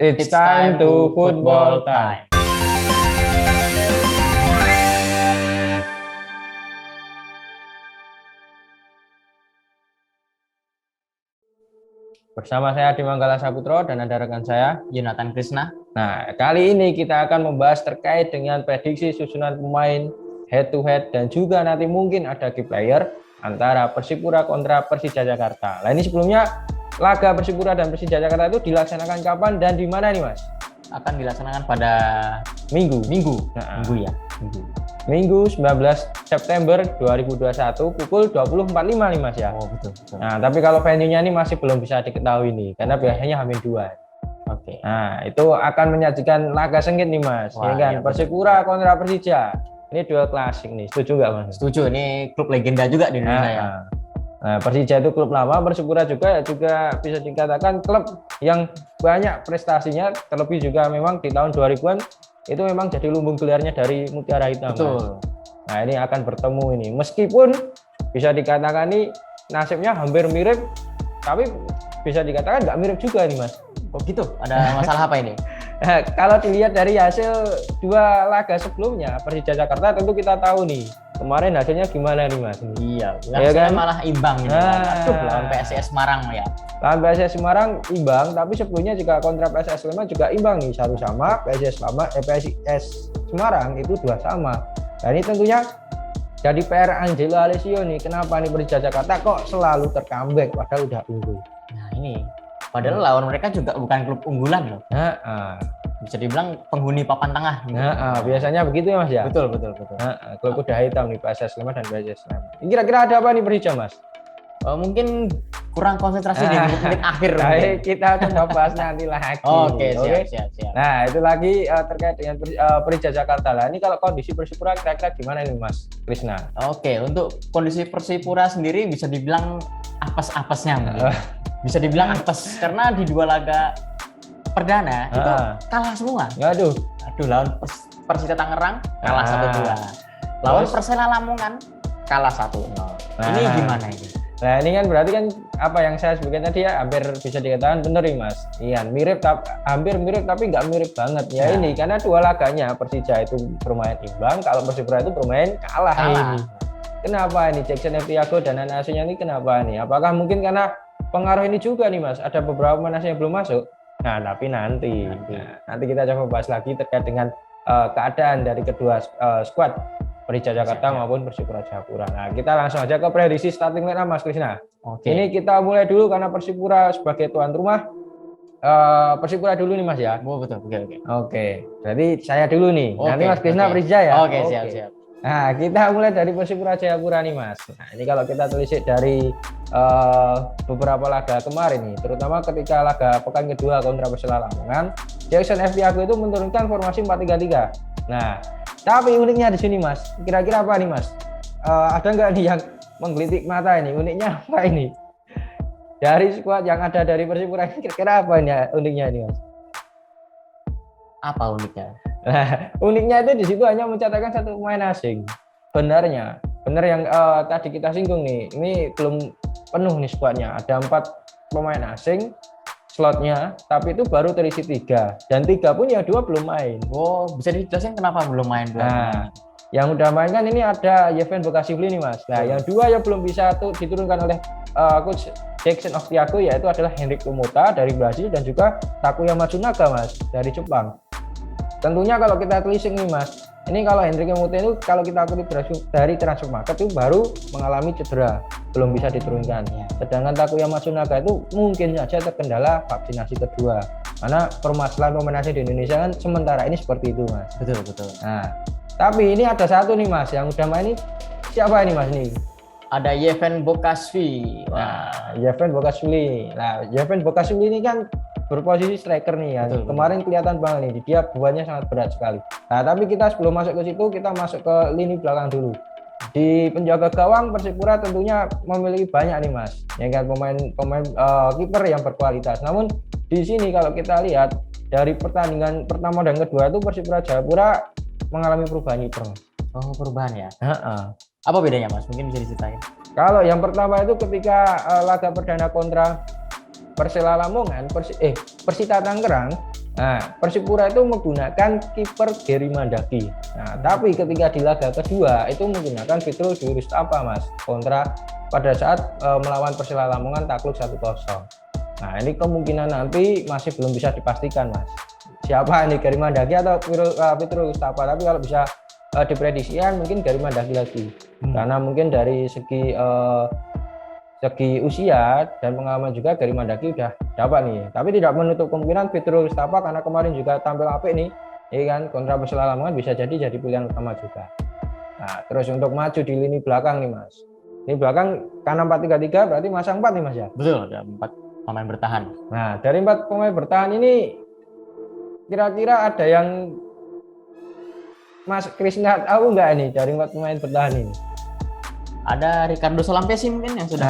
It's time to football time. Bersama saya Adi Manggala Saputro dan ada rekan saya Yonatan Krisna. Nah, kali ini kita akan membahas terkait dengan prediksi susunan pemain head to head dan juga nanti mungkin ada key player antara Persipura kontra Persija Jakarta. Nah, ini sebelumnya laga Persipura dan Persija Jakarta itu dilaksanakan kapan dan di mana nih, Mas? Akan dilaksanakan pada Minggu ya. Minggu 19 September 2021 pukul 20.45 nih, Mas ya. Oh, betul. Nah, tapi kalau venue-nya ini masih belum bisa diketahui nih karena biasanya H-2. Oke. Nah, itu akan menyajikan laga sengit nih, Mas. Wah, ya kan? iya, Persipura kontra Persija. Ini duel klasik nih. Setuju nggak, Mas? Setuju, ini klub legenda juga di Indonesia ya. Nah, Persija itu klub lama, Persipura juga bisa dikatakan klub yang banyak prestasinya, terlebih juga memang di tahun 2000-an itu memang jadi lumbung gelarnya dari Mutiara Hitam. Betul. Nah, ini akan bertemu ini. Meskipun bisa dikatakan nih nasibnya hampir mirip, tapi bisa dikatakan nggak mirip juga nih, Mas. Kok gitu? Ada masalah apa ini? Nah, kalau dilihat dari hasil dua laga sebelumnya, Persija Jakarta tentu kita tahu nih kemarin hasilnya gimana nih, Mas? Iya, ya kan? Malah imbang ini. Aduh, lawan PSIS Semarang ya. Lawan PSIS Semarang imbang, tapi sebelumnya juga kontra PSIS Sleman juga imbang nih, 1-1. PSIS Semarang itu 2-2. Nah, ini tentunya jadi PR Angelo Alessio nih, kenapa nih Persija Jakarta kok selalu tercomeback padahal udah unggul. Nah, ini padahal lawan mereka juga bukan klub unggulan loh. Bisa dibilang penghuni papan tengah. Biasanya begitu ya, Mas ya. Betul. Klub kuda hitam nih, PSIS Sleman dan PSIS Sleman. Kira-kira ada apa nih Persija, Mas? Mungkin kurang konsentrasi di menit akhir. Baik, kita coba bahas nanti lagi. Oke, siap. Nah, itu lagi terkait dengan Persija Jakarta lah. Ini kalau kondisi Persipura kira-kira gimana nih, Mas Krisna? Oke, untuk kondisi Persipura sendiri bisa dibilang apes-apesnya mungkin. Bisa dibilang apes karena di dua laga perdana itu kalah semua. Aduh, lawan Persita Tangerang kalah 1-2. Lawan Persela Lamongan kalah 1-0. Ini gimana ini? Nah, ini kan berarti kan apa yang saya sebutkan tadi ya hampir bisa dikatakan benar nih, Mas. Iya, hampir mirip tapi nggak mirip banget ya. Ini karena dua laganya Persija itu bermain imbang, kalau Persipura itu bermain kalah. Ini. Kenapa ini Jackson Eftiago dan anak asuhnya ini kenapa nih? Apakah mungkin karena pengaruh ini juga nih, Mas? Ada beberapa pemain asing yang belum masuk. Nah, tapi nanti kita coba bahas lagi terkait dengan keadaan dari kedua skuad Persija Jakarta maupun Persipura Jayapura. Nah, kita langsung aja ke prediksi starting line Mas Krisna. Oke. Ini kita mulai dulu karena Persipura sebagai tuan rumah. Persipura dulu nih, Mas ya. Betul. Oke. Berarti saya dulu nih. Nanti Mas Krisna Persija ya. Oke, siap. Nah, kita mulai dari Persipura Jayapura nih, Mas. Nah, ini kalau kita telisik dari beberapa laga kemarin nih, terutama ketika laga pekan kedua kontra Persela Lamongan, Jackson Eftiago itu menurunkan formasi 4-3-3. Nah, tapi uniknya di sini, Mas. Kira-kira apa nih, Mas? Ada nggak nih yang menggelitik mata ini? Uniknya apa ini? Dari skuad yang ada dari Persipura ini kira-kira apa ini uniknya ini, Mas? Apa uniknya? Nah, uniknya itu di situ hanya mencatatkan satu pemain asing. Benar yang tadi kita singgung nih. Ini belum penuh nih skuadnya. Ada 4 pemain asing slotnya, tapi itu baru terisi 3 dan 3 pun ya 2 belum main. Oh, bisa dijelasin kenapa belum main? Nah, yang udah main kan ini ada Yeven Bekasivli nih, Mas. Nah, yang 2 yang belum bisa diturunkan oleh coach Jackson Eftiago yaitu adalah Henrik Lumota dari Brasil dan juga Takuya Matsunaga, Mas, dari Jepang. Tentunya kalau kita telisik nih, Mas, ini kalau Henrik Lumota itu kalau kita kutip dari transfer market itu baru mengalami cedera, belum bisa diturunkan. Sedangkan Takuya Matsunaga itu mungkin saja terkendala vaksinasi kedua. Karena permasalahan pemain asing di Indonesia kan sementara ini seperti itu, Mas. Betul. Nah, tapi ini ada satu nih, Mas, yang udah main ini. Siapa ini, Mas, ini? Ada Yeven Bekasvi. Nah, Yeven Bekasvi. Nah, Yeven Bekasvi ini kan berposisi striker nih ya. Betul. Kemarin kelihatan banget nih, dia bebannya sangat berat sekali. Nah, tapi kita sebelum masuk ke situ, kita masuk ke lini belakang dulu. Di penjaga gawang Persipura tentunya memiliki banyak nih, Mas. Ya kan, pemain kiper yang berkualitas. Namun di sini kalau kita lihat dari pertandingan pertama dan kedua itu Persipura Jayapura mengalami perubahan kiper. Oh, perubahan ya. Apa bedanya, Mas? Mungkin bisa diceritain. Kalau yang pertama itu ketika laga perdana kontra Persela Lamongan, Persita Tangerang, Nah, Persipura itu menggunakan kiper Gary Mandaki. Nah, tapi ketika di laga kedua itu menggunakan Fitrul Durustapa, Mas, kontra pada saat melawan Persela Lamongan takluk 1-0. Nah, ini kemungkinan nanti masih belum bisa dipastikan, Mas. Siapa ini, Gary Mandaki atau Fitrul Durustapa? Tapi kalau bisa diprediksikan mungkin Gary Mandaki lagi. Karena mungkin dari segi usia dan pengalaman juga Gary Mandaki udah dapat nih, tapi tidak menutup kemungkinan Fitrul Durustapa karena kemarin juga tampil apik nih, ya kan, kontra Persela Lamongan bisa jadi pilihan utama juga. Nah, terus untuk maju di lini belakang nih, Mas, ini belakang karena 4-3-3 berarti masang 4 nih, Mas, ya. Betul, ada 4 pemain bertahan. Nah, dari 4 pemain bertahan ini kira-kira ada yang Mas Krisna tahu nggak nih dari 4 pemain bertahan ini? Ada Ricardo Salampesi mungkin yang sudah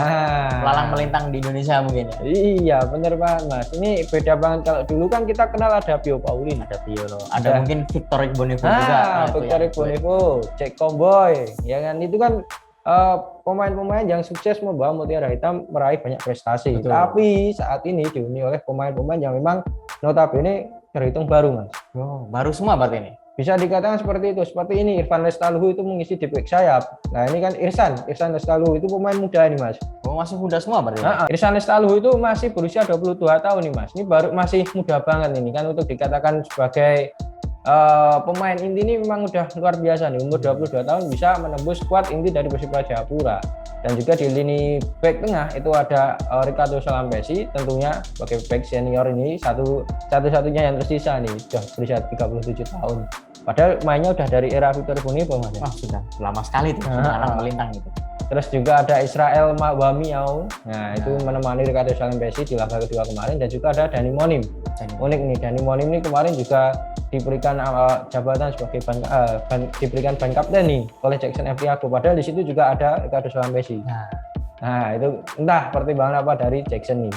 melalang melintang di Indonesia mungkin ya. Iya, bener banget, Mas. Ini beda banget. Kalau dulu kan kita kenal ada Pio Paulin, ada mungkin Victor Igbonivo juga. Victor Igbonivo, Jack Comboy, ya kan, itu kan pemain-pemain yang sukses membawa Mutiara Hitam meraih banyak prestasi. Betul. Tapi saat ini dihuni oleh pemain-pemain yang memang notabene terhitung baru, Mas. Oh, baru semua berarti ini. Bisa dikatakan seperti itu. Seperti ini, Irfan Lestaluhu itu mengisi di bek sayap. Nah, ini kan Irsan Lestaluhu itu pemain muda ini, Mas. Oh, masih muda semua berarti. Irsan Lestaluhu itu masih berusia 22 tahun nih, Mas. Ini baru masih muda banget ini kan untuk dikatakan sebagai pemain inti ini memang udah luar biasa nih. Umur 22 tahun bisa menembus skuad inti dari Persipura Jayapura. Dan juga di lini back tengah itu ada Ricardo Salampesi, tentunya sebagai back senior ini satu-satunya yang tersisa nih, sudah berusia 37 tahun. Padahal mainnya udah dari era Victor Igbonivo, Mas. Sudah lama sekali tuh, melalang melintang gitu. Terus juga ada Israel Mawamiau. Nah, itu menemani Ricardo Salampesi di laga kedua kemarin, dan juga ada Dani Monim. Unik nih, Dani Monim ini kemarin juga diberikan jabatan sebagai diberikan ban kapten nih oleh Jackson Efriago. Padahal di situ juga ada Ricardo Salampesi. Nah, itu entah pertimbangan apa dari Jackson nih.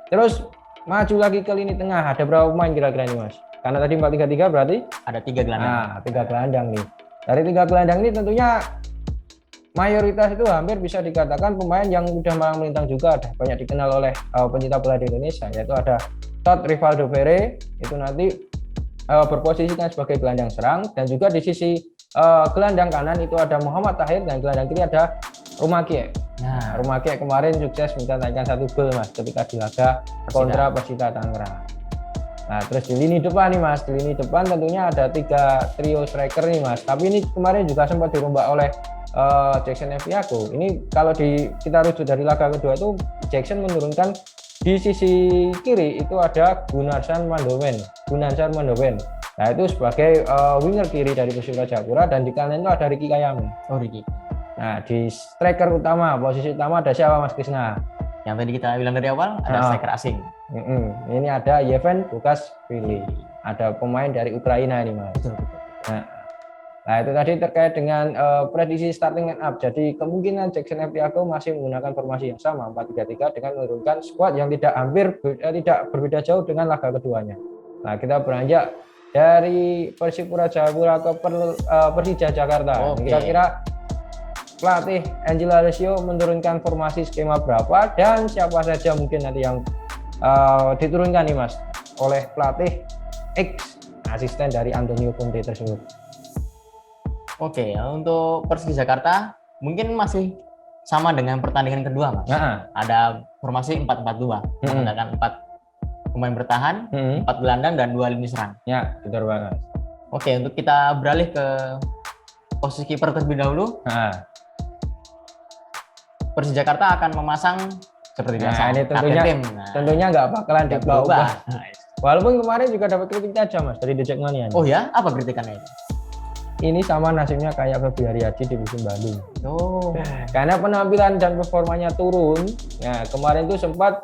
Terus maju lagi ke lini tengah, ada berapa pemain kira-kira nih, Mas? Karena tadi 4-3-3 berarti ada 3 gelandang. Nah, 3 gelandang nih. Dari 3 gelandang ini tentunya mayoritas itu hampir bisa dikatakan pemain yang udah malang melintang juga, ada banyak dikenal oleh pencinta bola di Indonesia, yaitu ada Todd Rivaldo Ferre, itu nanti berposisikan sebagai gelandang serang, dan juga di sisi gelandang kanan itu ada Muhammad Tahir, dan gelandang kiri ada Rumakie. Nah, Rumakie kemarin sukses mencetakkan 1 gol, Mas, ketika di laga kontra Persita Tangerang. Nah, terus di lini depan nih, Mas, di lini depan tentunya ada 3 trio striker nih, Mas, tapi ini kemarin juga sempat dirombak oleh Jackson Efriago. Ini kalau kita rujuk dari laga kedua itu Jackson menurunkan di sisi kiri itu ada Gunnarsson Mandoven. Nah, itu sebagai winger kiri dari Persipura Jayapura, dan di kanan itu ada Ricky Kayame. Oh, Ricky. Nah, di striker utama, posisi utama ada siapa, Mas Krisna? Yang tadi kita bilang dari awal ada striker asing. Ini ada Yeven Bukashvili. Ada pemain dari Ukraina ini, Mas. Betul. Nah, itu tadi terkait dengan prediksi starting line up. Jadi kemungkinan Jackson Efriago masih menggunakan formasi yang sama 4-3-3 dengan menurunkan skuad yang tidak berbeda jauh dengan laga keduanya. Nah, kita beranjak dari Persipura Jayapura ke Persija Jakarta. Kira-kira pelatih Angel Alessio menurunkan formasi skema berapa, dan siapa saja mungkin nanti yang diturunkan nih, Mas, oleh pelatih X asisten dari Antonio Conte tersebut. Oke, untuk Persija Jakarta mungkin masih sama dengan pertandingan kedua, Mas. Ada formasi 4-4-2, menggunakan 4 pemain bertahan, 4 gelandang dan 2 lini serang. Ya, betul banget. Oke, untuk kita beralih ke posisi kiper terlebih dahulu. Persija Jakarta akan memasang seperti biasa. Ini tentunya nggak bakalan diubah. Walaupun kemarin juga dapat kritik aja, Mas, dari The Jackmania. Oh ya, apa kritikannya itu? Ini sama nasibnya kayak Febri Haryadi di musim Bandung. Oh. Karena penampilan dan performanya turun. Nah, kemarin itu sempat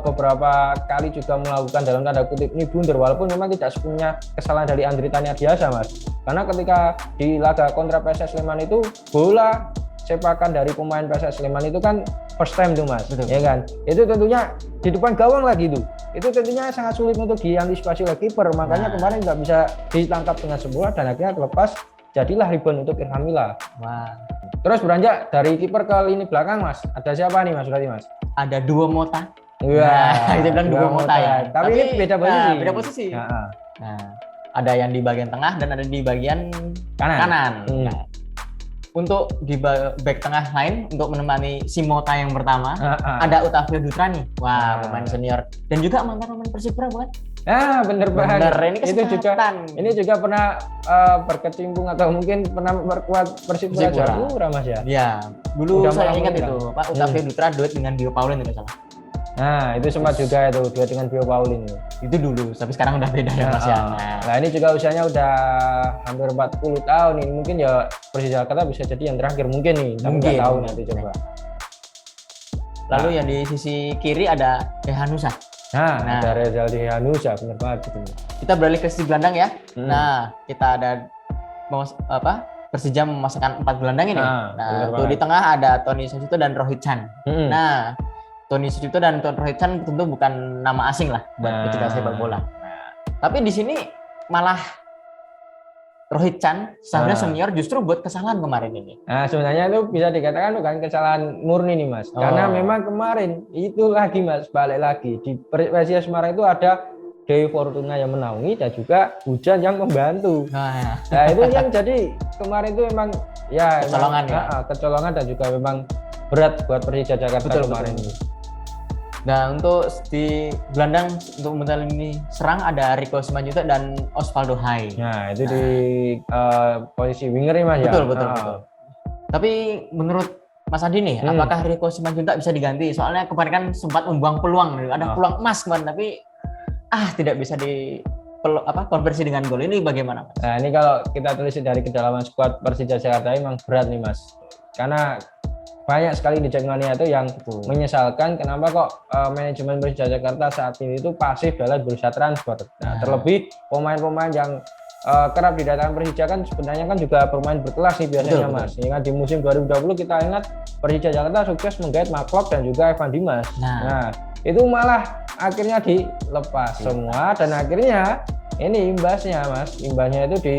beberapa kali juga melakukan dalam tanda kutip ini blunder, walaupun memang tidak sepenuhnya kesalahan dari Andri Taniardiasa, Mas. Karena ketika di laga kontra PSS Sleman itu bola sepakan dari pemain PSS Sleman itu kan first time tuh, Mas. Betul. Ya kan? Itu tentunya di depan gawang lagi tuh. Itu tentunya sangat sulit untuk diantisipasi oleh kiper. Makanya kemarin nggak bisa ditangkap dengan sempurna dan akhirnya terlepas, jadilah rebound untuk Irfan Mila. Terus beranjak dari kiper ke lini belakang, Mas. Ada siapa nih, Mas? Berarti, Mas? Ada Duo Mota. Nah, itu bilang dua mota ya. Tapi ini beda posisi. Beda posisi. Nah, ada yang di bagian tengah dan ada di bagian kanan. Nah, untuk di back tengah lain untuk menemani si Mota yang pertama ada Ottavio Dutra nih. Wah, pemain senior dan juga mantan pemain Persipura bukan? Bener banget. Ini juga pernah berkecimpung atau mungkin pernah memperkuat Persipura Jayapura Mas ya. Iya, dulu saya ingat itu Pak Ottavio Dutra duet dengan Bio Paulin itu salah. Nah, itu sempat juga itu duet dengan Bio Paulin. Itu dulu, tapi sekarang udah beda ya Mas ya. Nah, ini juga usianya udah hampir 40 tahun ini. Mungkin ya Persija Jakarta bisa jadi yang terakhir mungkin nih. Tapi nggak tahu nanti coba. Lalu yang di sisi kiri ada Hanusa. Nah, ada Rezaldi Hanusa, benar banget gitu. Kita beralih ke sisi gelandang ya. Nah, kita ada Persija memasangkan 4 gelandang ini. Nah, di tengah ada Tony Sucipto dan Rohit Chan. Nah, Tony Sucipto dan Rohit Chan tentu bukan nama asing lah buat pecinta sepak bola. Tapi di sini malah Rohit Chan sebenarnya senior justru buat kesalahan kemarin ini. Nah, sebenarnya itu bisa dikatakan bukan kesalahan murni nih Mas. Karena memang kemarin itu lagi Mas, balik lagi di Persija Semarang itu ada Dewi Fortuna yang menaungi dan juga Hujan yang membantu. Nah, itu yang jadi kemarin itu memang ya kecolongan dan juga memang berat buat Persija Jakarta kemarin ini. Nah, untuk di gelandang untuk mental ini serang ada Rico Simanjuntak dan Osvaldo Hai. Nah, itu di posisi winger nih Mas ya. Betul. Tapi menurut Mas Adi nih, apakah Rico Simanjuntak bisa diganti? Soalnya kemarin kan sempat membuang peluang, ada peluang emas kemarin tapi tidak bisa konversi dengan gol. Ini bagaimana Mas? Nah, ini kalau kita telisik dari kedalaman skuad Persija Jakarta memang berat nih Mas. Karena banyak sekali di Jackmania itu yang menyesalkan kenapa kok manajemen Persija Jakarta saat ini itu pasif dalam bursa transfer. Nah, terlebih pemain-pemain yang kerap didatangkan Persija kan sebenarnya kan juga pemain berkelas nih biasanya Mas. Ini kan di musim 2020 kita ingat Persija Jakarta sukses menggait Mark dan juga Evan Dimas. Nah, itu malah akhirnya dilepas semua dan akhirnya ini imbasnya Mas, imbasnya itu di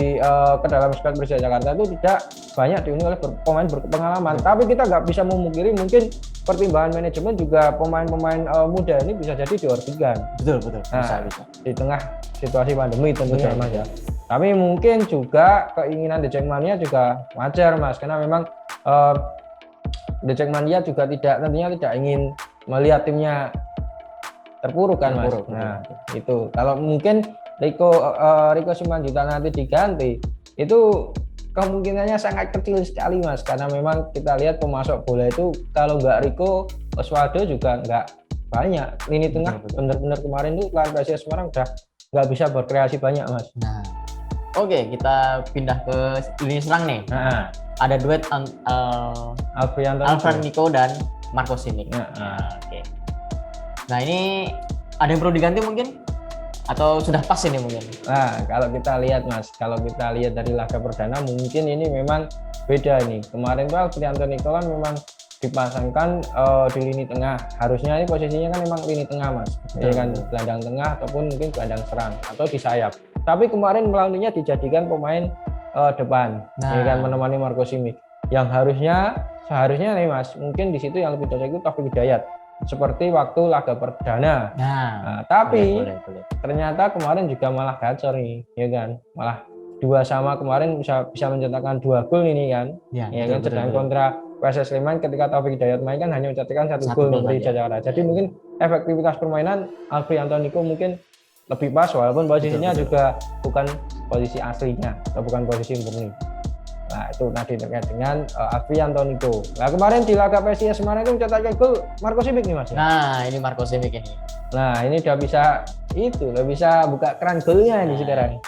ke dalam skuad Persija Jakarta itu tidak banyak dihuni oleh pemain berpengalaman. Tapi kita nggak bisa memungkiri mungkin pertimbangan manajemen juga pemain-pemain muda ini bisa jadi diorbikan. Betul. Bisa. Di tengah situasi pandemi tentunya Mas ya. Tapi mungkin juga keinginan The Jackmania juga wajar Mas, karena memang The Jackmania juga tentunya tidak ingin melihat timnya terpuruk kan Mas. Nah, itu kalau mungkin Rico Simanjuntak nanti diganti itu kemungkinannya sangat kecil sekali Mas, karena memang kita lihat pemasok bola itu kalau nggak Rico, Osvaldo juga nggak banyak. Lini tengah benar-benar kemarin tuh lawan Persija Semarang udah nggak bisa berkreasi banyak Mas. Nah, oke, kita pindah ke lini serang nih. Ada duet Alfred Nico dan Marco Simic. Oke. Nah, ini ada yang perlu diganti mungkin? Atau sudah pas ini mungkin? Nah, kalau kita lihat Mas, kalau kita lihat dari laga perdana mungkin ini memang beda ini. Kemarin tuh Alfrianto Nicola memang dipasangkan di lini tengah. Harusnya ini posisinya kan memang lini tengah Mas. Ya kan, gelandang tengah ataupun mungkin gelandang serang atau di sayap. Tapi kemarin melalainya dijadikan pemain depan. Ya kan, menemani Marco Simic. Yang seharusnya nih Mas, mungkin di situ yang lebih cocok itu Taufik Hidayat. Seperti waktu laga perdana. Nah, tapi ternyata kemarin juga malah gacor nih, ya kan? Malah 2-2 kemarin bisa mencetakkan 2 gol ini kan. Ya kan, sedang kontra PSS Sleman ketika Taufik Hidayat main kan hanya mencetakkan 1 gol dari Jakarta. Jadi mungkin efektivitas permainan Alfrianto Nico mungkin lebih pas walaupun posisinya juga bukan posisi aslinya atau bukan posisi murni. Nah, itu tadi terkait dengan Alfrianto Nico. Nah, kemarin di laga Persija Semarang itu mencetakkan gol Marco Simic nih Mas. Nah, ini Marco Simic ini. Nah, ini udah bisa buka keran golnya ini sekarang.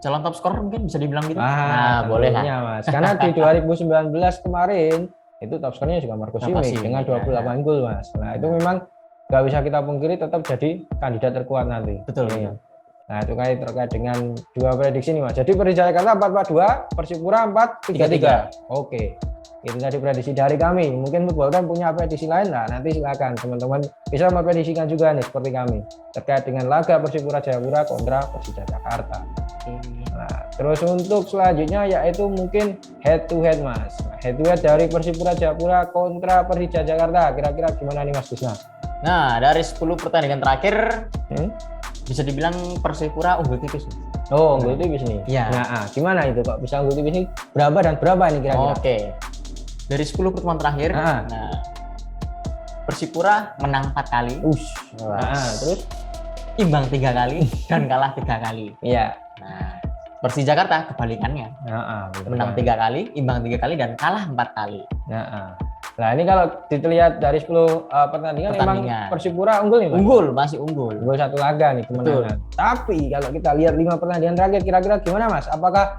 Calon top scorer mungkin bisa dibilang gitu. Nah, boleh Mas. Karena di 2019 kemarin itu top skornya juga Marco Simic dengan 28 gol Mas. Nah, itu memang nggak bisa kita pungkiri tetap jadi kandidat terkuat nanti. Betul. Nah, itu terkait dengan dua prediksi nih Mas. Jadi Persija Jakarta 4-4-2, Persipura 4-3-3. Oke. Itu tadi prediksi dari kami. Mungkin Football Time punya prediksi lain, nah nanti silakan teman-teman bisa memprediksikan juga nih seperti kami terkait dengan laga Persipura Jayapura kontra Persija Jakarta. Nah, terus untuk selanjutnya yaitu mungkin head to head Mas. Head to head dari Persipura Jayapura kontra Persija Jakarta. Kira-kira gimana nih Mas Krisna? Nah, dari 10 pertandingan terakhir bisa dibilang Persipura unggul tipis. Oh, unggul tipis nih. Iya. Nah, gimana itu kok bisa unggul tipis nih? Berapa dan berapa ini kira-kira? Oke. Dari 10 pertemuan terakhir, nah Persipura menang 4 kali. Terus imbang 3 kali dan kalah 3 kali. Iya. Nah, Persija Jakarta kebalikannya. Menang 3 kali, imbang 3 kali dan kalah 4 kali. Nah, ini kalau dilihat dari 10 pertandingan memang Persipura unggul nih, Mas? Unggul, masih unggul. Unggul 1 laga nih kemenangan. Tapi kalau kita lihat 5 pertandingan terakhir kira-kira gimana, Mas? Apakah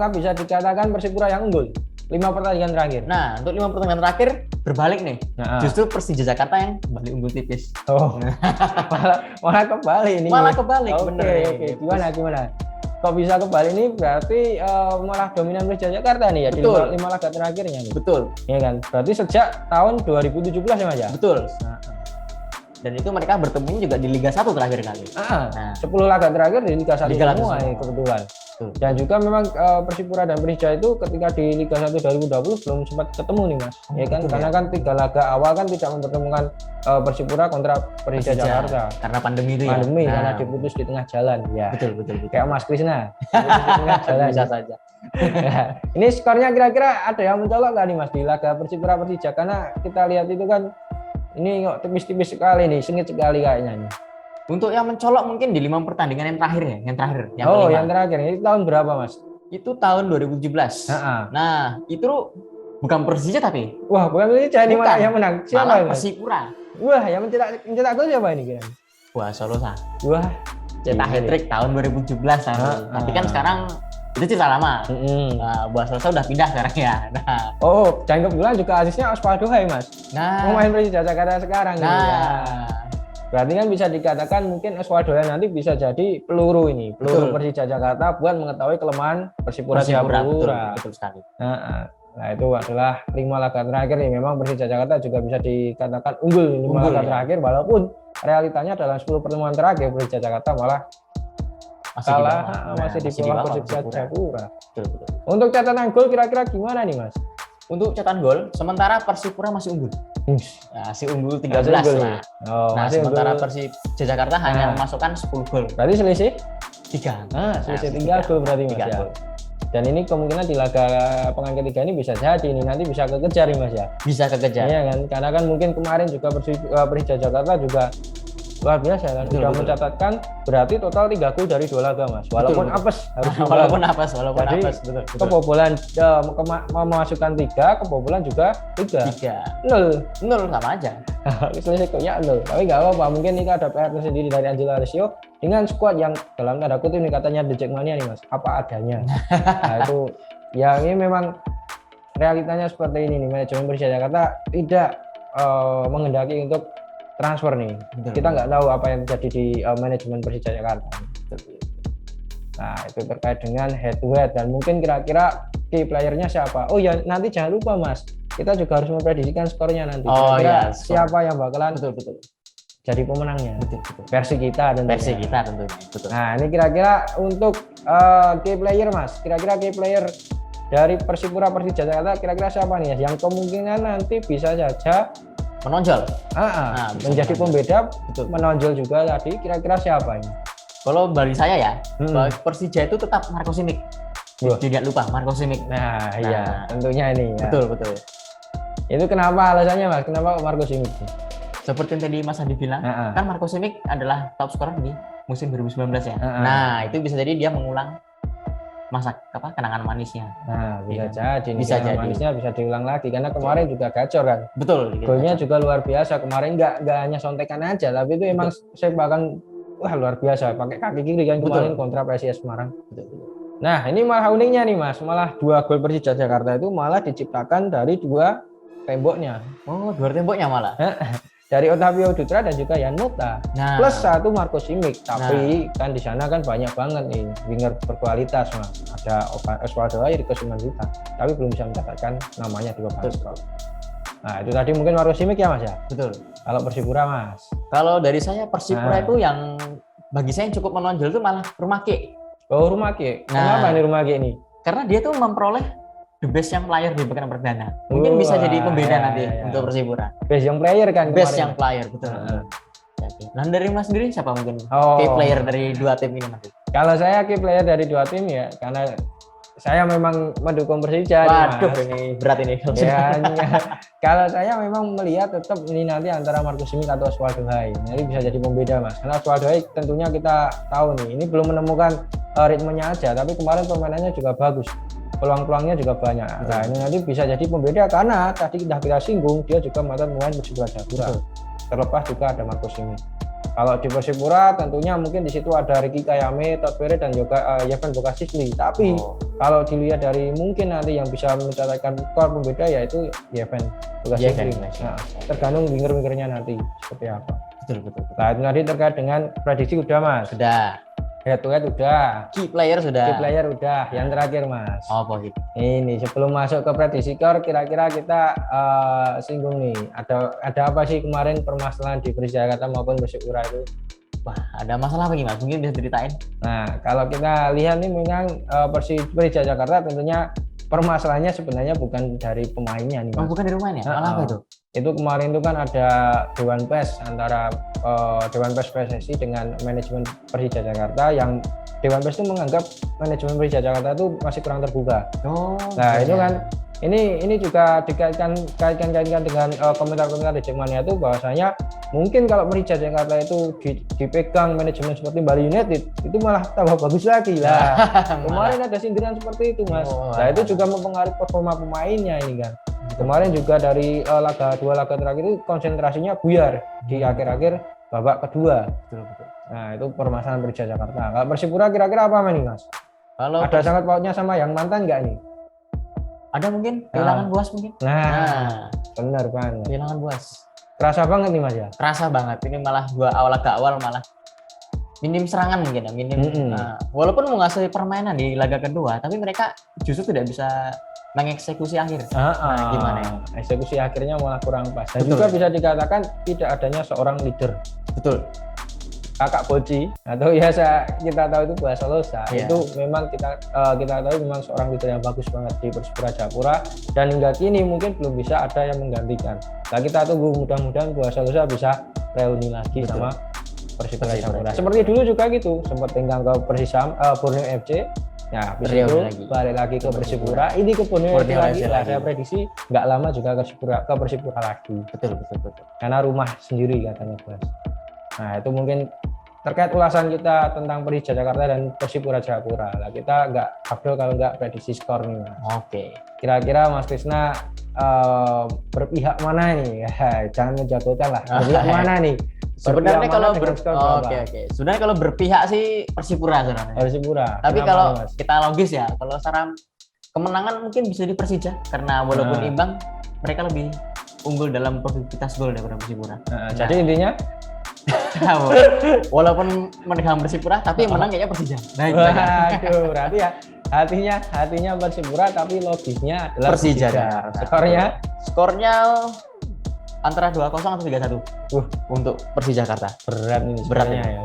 bisa dikatakan Persipura yang unggul 5 pertandingan terakhir? Nah, untuk 5 pertandingan terakhir berbalik nih. Justru Persija Jakarta yang kembali unggul tipis. Malah kebalik ini. Malah kebalik, bener. Oke. Gimana? Kok bisa kembali ini berarti malah dominan Persija Jakarta nih ya. Betul. Di 5 laga terakhirnya nih. Betul. Iya kan? Berarti sejak tahun 2017 ya, Mas ya? Betul. Dan itu mereka bertemu juga di Liga 1 terakhir kali. 10 laga terakhir di Liga 1 semua ini kebetulan. Dan juga memang Persipura dan Persija itu ketika di Liga 1 2020 belum sempat ketemu nih, Mas. Ya kan? Karena kan 3 laga awal kan tidak mempertemukan Persipura kontra Persija Jakarta. Karena pandemi itu ya. Karena diputus di tengah jalan. Ya. Betul. Kayak Mas Krisna. Di tengah jalan. Bisa saja. Ini skornya kira-kira ada yang mencolok nggak nih, Mas, di laga Persipura Persija? Karena kita lihat itu kan ini kok tipis-tipis sekali nih, sengit sekali kayaknya nih. Untuk yang mencolok mungkin di 5 pertandingan yang terakhir ya, yang terakhir. Yang terakhir. Ini tahun berapa, Mas? Itu tahun 2017. Nah, itu bukan Persija tapi. Wah, bukan Persija ini malah yang menang. Siapa? Malah Persipura. Wah, yang mencetak gol siapa ini kira? Wah, Solosa. Wah, cetak hat-trick tahun 2017 tapi kan sekarang itu cerita lama. Buat Solosa udah pindah sekarang ya. Dan kebetulan juga asisnya Osvaldo Hai, Mas. Pemain Persija Jakarta sekarang. Berarti kan bisa dikatakan mungkin Osvaldo Hai nanti bisa jadi peluru Persija Jakarta buat mengetahui kelemahan Persipura. Betul sekali. Nah, itu adalah 5 laga terakhir nih. Memang Persija Jakarta juga bisa dikatakan unggul 5 laga terakhir, walaupun realitanya dalam 10 pertemuan terakhir Persija Jakarta malah masih di bawah Persija Jayapura. Betul. Untuk catatan gol kira-kira gimana nih, Mas? Untuk catatan gol, sementara Persipura masih unggul. Masih unggul 13 lah. Sementara Persija Jakarta hanya memasukkan 10 gol. Berarti selisih 3. Selisih 3 gol berarti, Mas ya. Dan ini kemungkinan di laga pekan ketiga ini bisa jadi ini nanti bisa kekejar nih, Mas ya. Bisa kekejar. Iya kan? Karena kan mungkin kemarin juga Persija Jakarta juga luar biasa kan, sudah mencatatkan berarti total 3 gol dari 2 laga, Mas. Walaupun apes walaupun apes, betul. Kebobolan memasukkan 3, kebobolan juga 3. 0 sama aja. Selisih golnya 0. Tapi nggak apa-apa, mungkin ini ada PR tersendiri dari Angelo Alessio dengan skuad yang dalam tanda kutip ini katanya The Jackmania nih, Mas. Apa adanya. Nah, itu ya ini memang realitanya seperti ini nih, manajemen Persija Jakarta tidak menghendaki untuk transfer nih. Kita nggak tahu apa yang terjadi di manajemen Persija Jakarta. Nah, itu terkait dengan head to head dan mungkin kira-kira key playernya siapa. Oh ya, nanti jangan lupa, Mas, kita juga harus memprediksikan skornya nanti. Kira-kira siapa yang bakalan jadi pemenangnya. Versi kita tentunya. Betul. Nah, ini kira-kira untuk key player, Mas. Kira-kira key player dari Persipura Persija Jakarta kira-kira siapa nih, yang kemungkinan nanti bisa saja menonjol. Menjadi pembeda, menonjol juga tadi. Kira-kira siapa ini? Kalau bagi saya ya, Persija itu tetap Marco Simic. Tidak lupa Marco Simic. Iya, tentunya ini ya. Betul. Itu kenapa alasannya, Mas? Kenapa Marco Simic? Seperti yang tadi Mas Adi bilang, kan Marco Simic adalah top scorer di musim 2019 ya. Nah, itu bisa jadi dia mengulang kenangan manisnya. Bisa jadi manisnya bisa diulang lagi karena kemarin juga gacor kan. Betul. Golnya juga luar biasa kemarin, nggak hanya sontekan aja, tapi itu emang sepakan luar biasa pakai kaki kiri kan kemarin kontra PSIS Semarang. Nah, ini malah uniknya nih, Mas, malah 2 gol Persija Jakarta itu malah diciptakan dari 2 temboknya. 2 temboknya malah. Dari Otavio Dutra dan juga Yan Mota, plus 1 Marco Simic. Tapi kan di sana kan banyak banget nih winger berkualitas, Mas. Ada Osvaldo Hai, Rico Simanjuntak, tapi belum bisa mencatatkan namanya di papan skor. Nah, itu tadi mungkin Marco Simic ya, Mas ya. Betul. Kalau Persipura, Mas. Kalau dari saya Persipura itu yang bagi saya yang cukup menonjol itu malah Rumake. Rumake. Kenapa nih Rumake ini? Karena dia tuh memperoleh the best young player di babak perdana. Mungkin bisa jadi pembeda nanti untuk Persipura. Best young player kan Best kemarin. young player, betul. Nah dari Mas sendiri siapa mungkin key player dari dua tim ini nanti? Kalau saya key player dari dua tim ya, karena saya memang mendukung Persija. Waduh, ini berat ini. Ya, kalau saya memang melihat tetap ini nanti antara Marcus Simic atau Oswaldo Hai. Jadi bisa jadi pembeda Mas. Karena Oswaldo Hai tentunya kita tahu nih, ini belum menemukan ritmenya aja, tapi kemarin permainannya juga bagus. Peluang-peluangnya juga banyak. Nah, ini nanti bisa jadi pembeda karena tadi kita singgung dia juga mantan pemain Persipura Jayapura. Terlepas juga ada Marcus Simic. Kalau di Persipura tentunya mungkin di situ ada Ricky Kayame, Todd Pere dan juga Yevan Bokasisli. Tapi kalau dilihat dari mungkin nanti yang bisa mencatatkan skor pembeda yaitu Yevan Bokasisli. Nah, tergantung winger-wingernya nanti seperti apa. Betul. Nah, itu nanti terkait dengan prediksi udah Mas. Sudah. Head to head udah. Key player sudah. Key player udah. Yang terakhir Mas. Gitu. Ini sebelum masuk ke prediksi skor, kira-kira kita singgung nih. Ada apa sih kemarin permasalahan di Persija Jakarta maupun Persipura itu? Wah, ada masalah apa Mas? Mungkin bisa ceritain. Nah, kalau kita lihat nih memang Persija Jakarta tentunya permasalahannya sebenarnya bukan dari pemainnya nih Mas. Bukan dari pemainnya? Malah apa itu? Itu kemarin itu kan ada Dewan Pers antara Dewan Pers PSSI dengan manajemen Persija Jakarta yang Dewan Pers itu menganggap manajemen Persija Jakarta itu masih kurang terbuka. Nah, itu kan ini juga dikaitkan dengan komentar-komentar di Jackmania itu bahwasanya mungkin kalau Persija Jakarta itu dipegang manajemen seperti Bali United itu malah tambah bagus lagi lah. Kemarin ada sindiran seperti itu Mas. Nah, itu juga mempengaruhi performa pemainnya ini kan. Kemarin juga dari dua laga terakhir itu konsentrasinya buyar di akhir-akhir babak kedua. Betul. Nah, itu permasalahan Persija Jakarta. Kalau Persipura kira-kira apa nih Mas? Kalau ada sangat pautnya sama yang mantan nggak nih? Ada mungkin kehilangan Buas mungkin. Nah, benar banget. Kehilangan Buas. Kerasa banget nih Mas ya? Kerasa banget. Ini malah laga awal malah minim serangan mungkin ya, walaupun menguasai permainan di laga kedua, tapi mereka justru tidak bisa mengeksekusi akhir. Gimana ya? Eksekusi akhirnya malah kurang pas. Dan juga bisa dikatakan tidak adanya seorang leader. Betul. Kakak Boci atau ya kita tahu itu bahasa Losa itu memang kita tahu memang seorang leader yang bagus banget di Persipura Jayapura dan hingga kini mungkin belum bisa ada yang menggantikan. Nah, kita tunggu mudah-mudahan bahasa Losa bisa reuni lagi sama Persipura Jayapura. Seperti dulu juga gitu, sempat tinggal ke Persisam Borneo FC. Ya, habis itu balik lagi ke Persipura, ini ke Borneo FC lagi. Saya prediksi nggak lama juga ke Persipura lagi. Betul. Karena rumah sendiri katanya Bos. Nah, itu mungkin terkait ulasan kita tentang Persija Jakarta dan Persipura Jayapura. Lah, kita nggak abdul kalau nggak prediksi skor nih Mas. Oke. Kira-kira Mas Krisna berpihak mana nih? Jangan menjagokan lah. Berpihak mana nih? Sebenarnya kalau sebenarnya kalau berpihak sih Persipura sebenarnya. Persipura. Tapi kalau kita logis ya, kalau secara kemenangan mungkin bisa di Persija karena walaupun imbang mereka lebih unggul dalam produktivitas gol daripada Persipura. Jadi intinya walaupun menegang Persipura tapi menang kayaknya Persija. Nah, waduh, berarti ya hatinya Persipura tapi logisnya adalah Persija. Skornya antara 2-0 atau 3-1 untuk Persija Jakarta. Berat ya.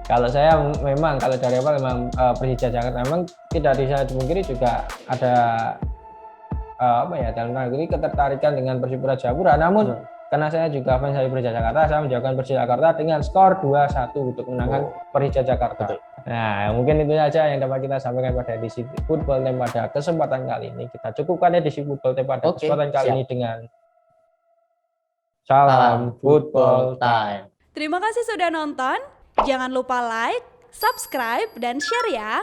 Kalau saya memang kalau dari awal memang Persija Jakarta memang tidak bisa dipungkiri juga ada dalam tanda kutip ketertarikan dengan Persipura Jayapura. Namun karena saya juga fans dari Persija Jakarta, saya menjagokan Persija Jakarta dengan skor 2-1 untuk kemenangan Persija Jakarta. Nah, mungkin itu saja yang dapat kita sampaikan pada edisi Football Time pada kesempatan kali ini. Kita cukupkan edisi Football Time pada kesempatan kali ini dengan Salam Football Time. Terima kasih sudah nonton. Jangan lupa like, subscribe, dan share ya.